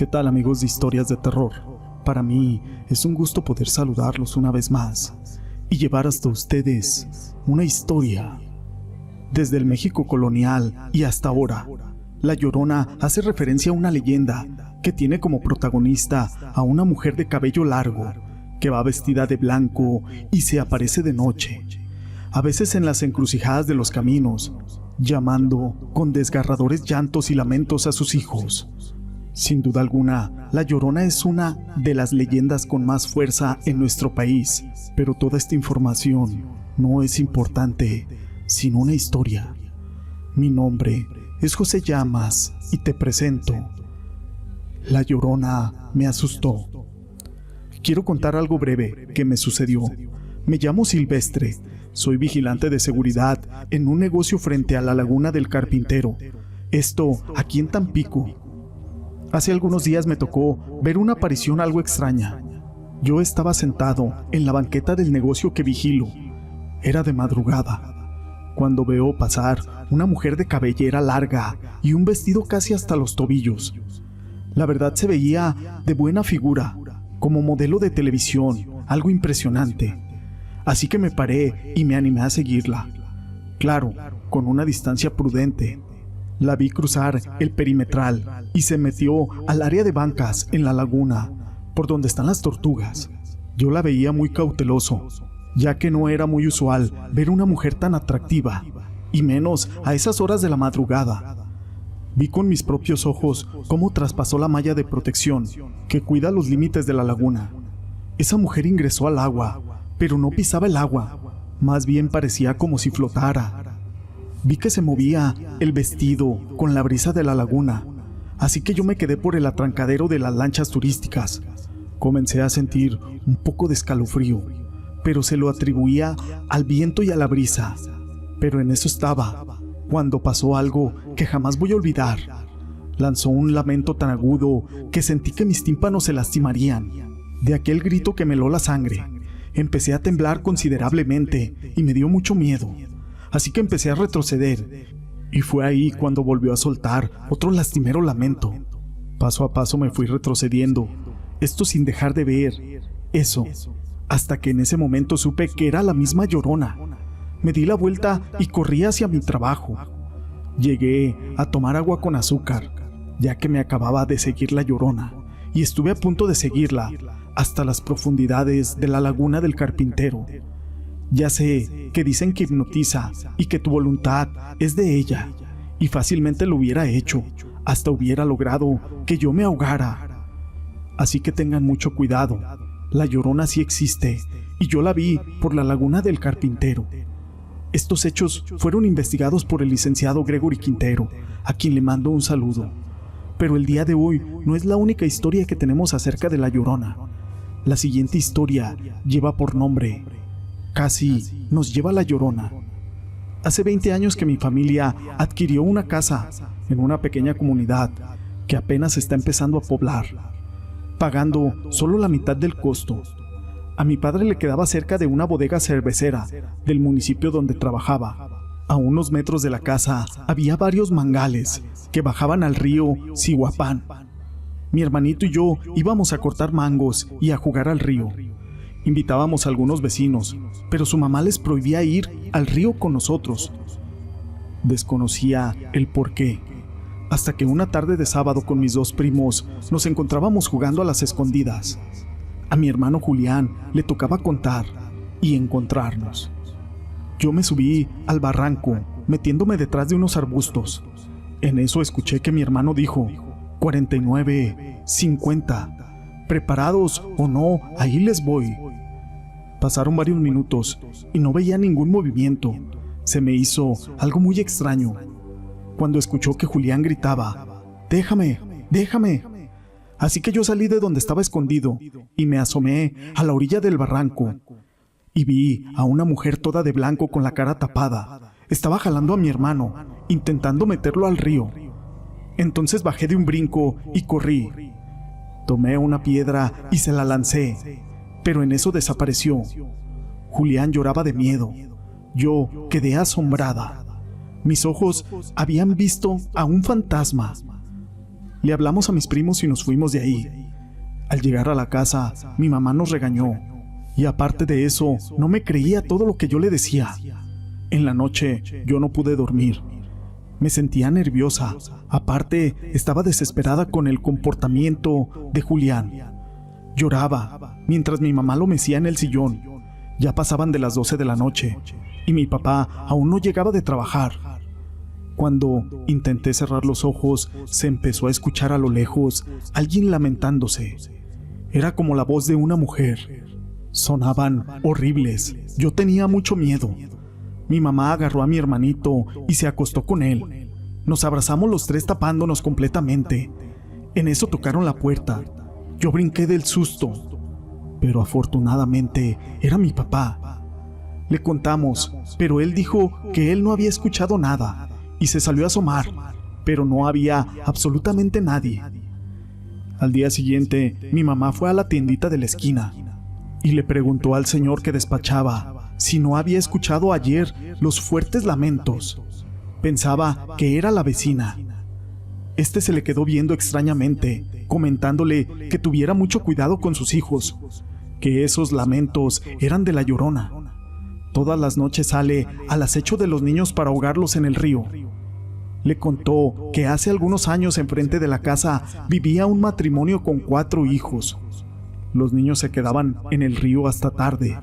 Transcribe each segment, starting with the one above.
¿Qué tal, amigos de Historias de Terror? Para mí es un gusto poder saludarlos una vez más y llevar hasta ustedes una historia. Desde el México colonial y hasta ahora, La Llorona hace referencia a una leyenda que tiene como protagonista a una mujer de cabello largo que va vestida de blanco y se aparece de noche, a veces en las encrucijadas de los caminos, llamando con desgarradores llantos y lamentos a sus hijos. Sin duda alguna, La Llorona es una de las leyendas con más fuerza en nuestro país, pero toda esta información no es importante, sino una historia. Mi nombre es José Llamas y te presento La Llorona me asustó. Quiero contar algo breve que me sucedió. Me llamo Silvestre, soy vigilante de seguridad en un negocio frente a la Laguna del Carpintero, esto aquí en Tampico. Hace algunos días me tocó ver una aparición algo extraña. Yo estaba sentado en la banqueta del negocio que vigilo. Era de madrugada, cuando veo pasar una mujer de cabellera larga y un vestido casi hasta los tobillos. La verdad se veía de buena figura, como modelo de televisión, algo impresionante. Así que me paré y me animé a seguirla. Claro, con una distancia prudente. La vi cruzar el perimetral y se metió al área de bancas en la laguna, por donde están las tortugas. Yo la veía muy cauteloso, ya que no era muy usual ver una mujer tan atractiva, y menos a esas horas de la madrugada. Vi con mis propios ojos cómo traspasó la malla de protección que cuida los límites de la laguna. Esa mujer ingresó al agua, pero no pisaba el agua, más bien parecía como si flotara. Vi que se movía el vestido con la brisa de la laguna, así que yo me quedé por el atrancadero de las lanchas turísticas. Comencé a sentir un poco de escalofrío, pero se lo atribuía al viento y a la brisa. Pero en eso estaba, cuando pasó algo que jamás voy a olvidar. Lanzó un lamento tan agudo que sentí que mis tímpanos se lastimarían. De aquel grito que me heló la sangre, empecé a temblar considerablemente y me dio mucho miedo. Así que empecé a retroceder, y fue ahí cuando volvió a soltar otro lastimero lamento. Paso a paso me fui retrocediendo, esto sin dejar de ver eso, hasta que en ese momento supe que era la misma Llorona. Me di la vuelta y corrí hacia mi trabajo. Llegué a tomar agua con azúcar, ya que me acababa de seguir la Llorona, y estuve a punto de seguirla hasta las profundidades de la Laguna del Carpintero. Ya sé que dicen que hipnotiza y que tu voluntad es de ella, y fácilmente lo hubiera hecho, hasta hubiera logrado que yo me ahogara. Así que tengan mucho cuidado, la Llorona sí existe, y yo la vi por la Laguna del Carpintero. Estos hechos fueron investigados por el licenciado Gregory Quintero, a quien le mando un saludo. Pero el día de hoy no es la única historia que tenemos acerca de la Llorona. La siguiente historia lleva por nombre Casi nos lleva la Llorona. Hace 20 años que mi familia adquirió una casa en una pequeña comunidad que apenas está empezando a poblar, pagando solo la mitad del costo. A mi padre le quedaba cerca de una bodega cervecera del municipio donde trabajaba. A unos metros de la casa había varios mangales que bajaban al río Cihuapán. Mi hermanito y yo íbamos a cortar mangos y a jugar al río. Invitábamos a algunos vecinos, pero su mamá les prohibía ir al río con nosotros. Desconocía el porqué, hasta que una tarde de sábado con mis dos primos nos encontrábamos jugando a las escondidas. A mi hermano Julián le tocaba contar y encontrarnos. Yo me subí al barranco, metiéndome detrás de unos arbustos. En eso escuché que mi hermano dijo: 49, 50, preparados o no, ahí les voy. Pasaron varios minutos y no veía ningún movimiento. Se me hizo algo muy extraño cuando escuchó que Julián gritaba: déjame, déjame. Así que yo salí de donde estaba escondido y me asomé a la orilla del barranco y vi a una mujer toda de blanco con la cara tapada. Estaba jalando a mi hermano, intentando meterlo al río. Entonces bajé de un brinco y corrí. Tomé una piedra y se la lancé, pero en eso desapareció. Julián lloraba de miedo. Yo quedé asombrada. Mis ojos habían visto a un fantasma. Le hablamos a mis primos y nos fuimos de ahí. Al llegar a la casa, mi mamá nos regañó. Y aparte de eso, no me creía todo lo que yo le decía. En la noche, yo no pude dormir. Me sentía nerviosa. Aparte, estaba desesperada con el comportamiento de Julián. Lloraba, mientras mi mamá lo mecía en el sillón. Ya pasaban de las 12 de la noche, y mi papá aún no llegaba de trabajar. Cuando intenté cerrar los ojos, se empezó a escuchar a lo lejos alguien lamentándose. Era como la voz de una mujer. Sonaban horribles. Yo tenía mucho miedo. Mi mamá agarró a mi hermanito y se acostó con él. Nos abrazamos los tres tapándonos completamente. En eso tocaron la puerta. Yo brinqué del susto, pero afortunadamente era mi papá. Le contamos, pero él dijo que él no había escuchado nada y se salió a asomar, pero no había absolutamente nadie. Al día siguiente, mi mamá fue a la tiendita de la esquina y le preguntó al señor que despachaba si no había escuchado ayer los fuertes lamentos. Pensaba que era la vecina. Este se le quedó viendo extrañamente, comentándole que tuviera mucho cuidado con sus hijos, que esos lamentos eran de la Llorona. Todas las noches sale al acecho de los niños para ahogarlos en el río. Le contó que hace algunos años enfrente de la casa vivía un matrimonio con 4 hijos. Los niños se quedaban en el río hasta tarde.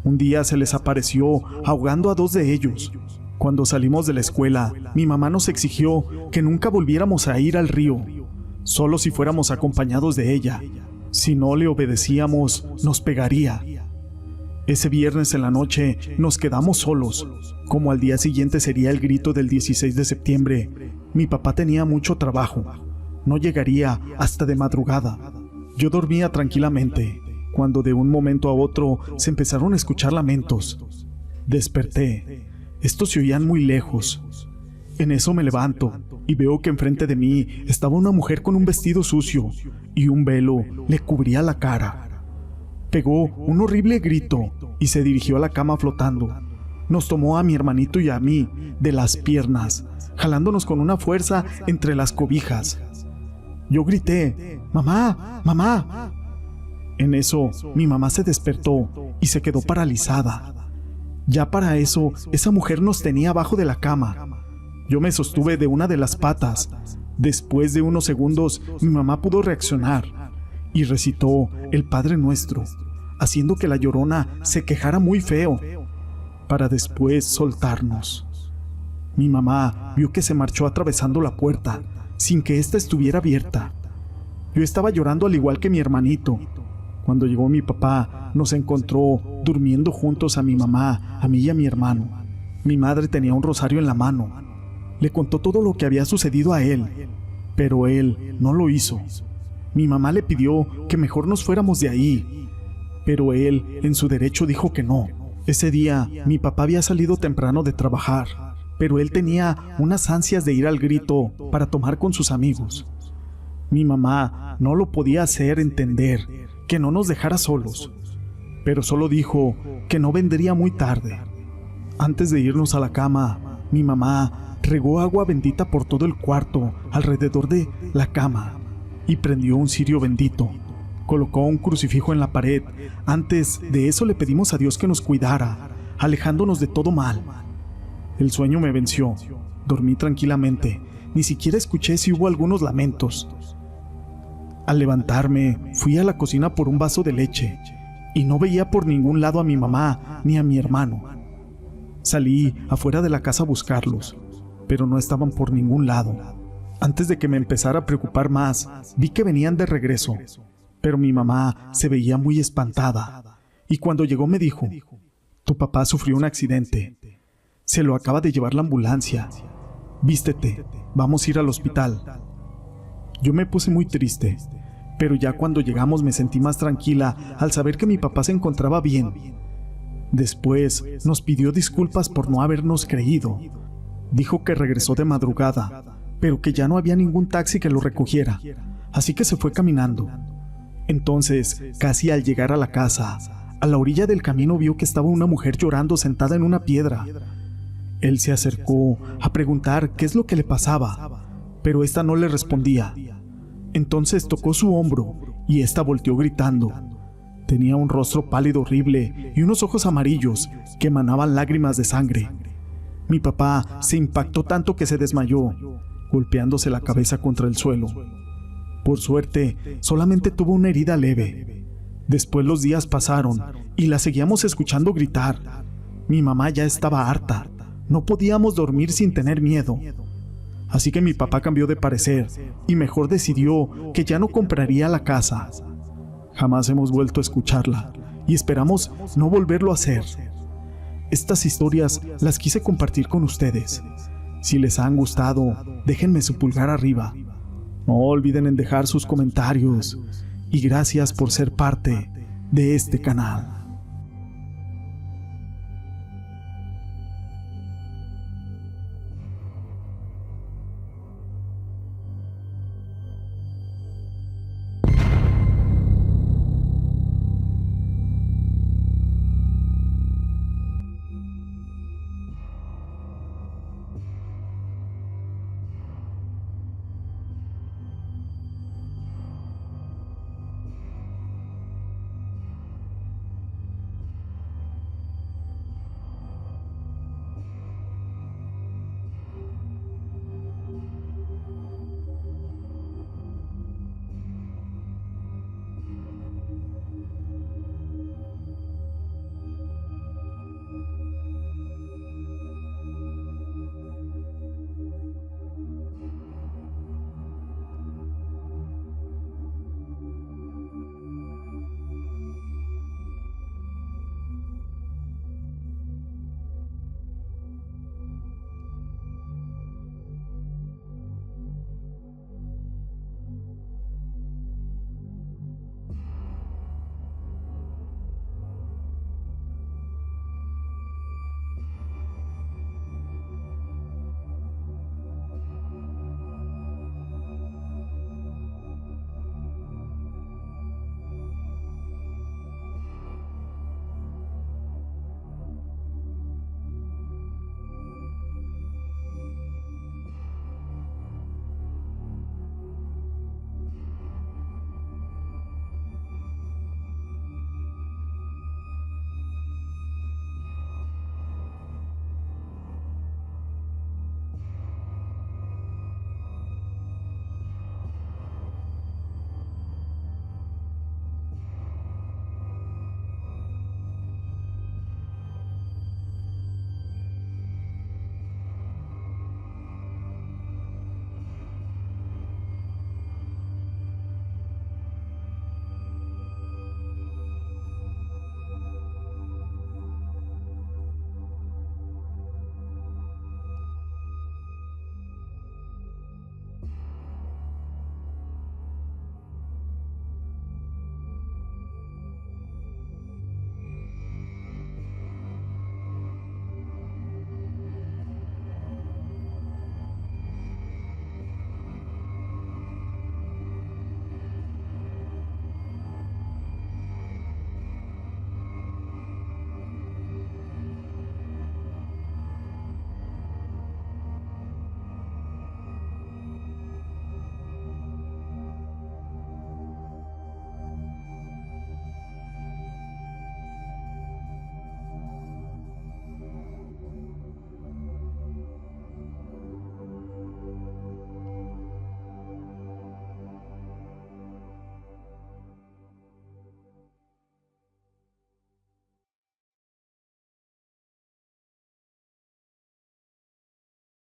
Un día se les apareció ahogando a 2 de ellos. Cuando salimos de la escuela, mi mamá nos exigió que nunca volviéramos a ir al río, solo si fuéramos acompañados de ella. Si no le obedecíamos, nos pegaría. Ese viernes en la noche nos quedamos solos. Como al día siguiente sería el grito del 16 de septiembre, mi papá tenía mucho trabajo. No llegaría hasta de madrugada. Yo dormía tranquilamente, cuando de un momento a otro se empezaron a escuchar lamentos. Desperté. Estos se oían muy lejos. En eso me levanto y veo que enfrente de mí estaba una mujer con un vestido sucio y un velo le cubría la cara. Pegó un horrible grito y se dirigió a la cama flotando. Nos tomó a mi hermanito y a mí de las piernas, jalándonos con una fuerza entre las cobijas. Yo grité: ¡Mamá! ¡Mamá! En eso, mi mamá se despertó y se quedó paralizada. Ya para eso, esa mujer nos tenía abajo de la cama. Yo me sostuve de una de las patas. Después de unos segundos, mi mamá pudo reaccionar y recitó el Padre Nuestro, haciendo que la Llorona se quejara muy feo, para después soltarnos. Mi mamá vio que se marchó atravesando la puerta, sin que ésta estuviera abierta. Yo estaba llorando al igual que mi hermanito. Cuando llegó mi papá, nos encontró durmiendo juntos a mi mamá, a mí y a mi hermano. Mi madre tenía un rosario en la mano. Le contó todo lo que había sucedido a él, pero él no lo hizo. Mi mamá le pidió que mejor nos fuéramos de ahí, pero él, en su derecho, dijo que no. Ese día, mi papá había salido temprano de trabajar, pero él tenía unas ansias de ir al grito para tomar con sus amigos. Mi mamá no lo podía hacer entender, que no nos dejara solos, pero solo dijo que no vendría muy tarde. Antes de irnos a la cama, mi mamá regó agua bendita por todo el cuarto alrededor de la cama y prendió un cirio bendito. Colocó un crucifijo en la pared. Antes de eso le pedimos a Dios que nos cuidara, alejándonos de todo mal. El sueño me venció. Dormí tranquilamente. Ni siquiera escuché si hubo algunos lamentos. Al levantarme, fui a la cocina por un vaso de leche y no veía por ningún lado a mi mamá ni a mi hermano. Salí afuera de la casa a buscarlos, pero no estaban por ningún lado. Antes de que me empezara a preocupar más, vi que venían de regreso, pero mi mamá se veía muy espantada y cuando llegó me dijo: «Tu papá sufrió un accidente. Se lo acaba de llevar la ambulancia. Vístete, vamos a ir al hospital». Yo me puse muy triste, pero ya cuando llegamos me sentí más tranquila al saber que mi papá se encontraba bien. Después nos pidió disculpas por no habernos creído. Dijo que regresó de madrugada, pero que ya no había ningún taxi que lo recogiera, así que se fue caminando. Entonces, casi al llegar a la casa, a la orilla del camino vio que estaba una mujer llorando sentada en una piedra. Él se acercó a preguntar qué es lo que le pasaba, pero ésta no le respondía. Entonces tocó su hombro y ésta volteó gritando. Tenía un rostro pálido horrible y unos ojos amarillos que emanaban lágrimas de sangre. Mi papá se impactó tanto que se desmayó, golpeándose la cabeza contra el suelo. Por suerte, solamente tuvo una herida leve. Después los días pasaron y la seguíamos escuchando gritar. Mi mamá ya estaba harta. No podíamos dormir sin tener miedo. Así que mi papá cambió de parecer y mejor decidió que ya no compraría la casa. Jamás hemos vuelto a escucharla y esperamos no volverlo a hacer. Estas historias las quise compartir con ustedes. Si les han gustado, déjenme su pulgar arriba. No olviden en dejar sus comentarios y gracias por ser parte de este canal.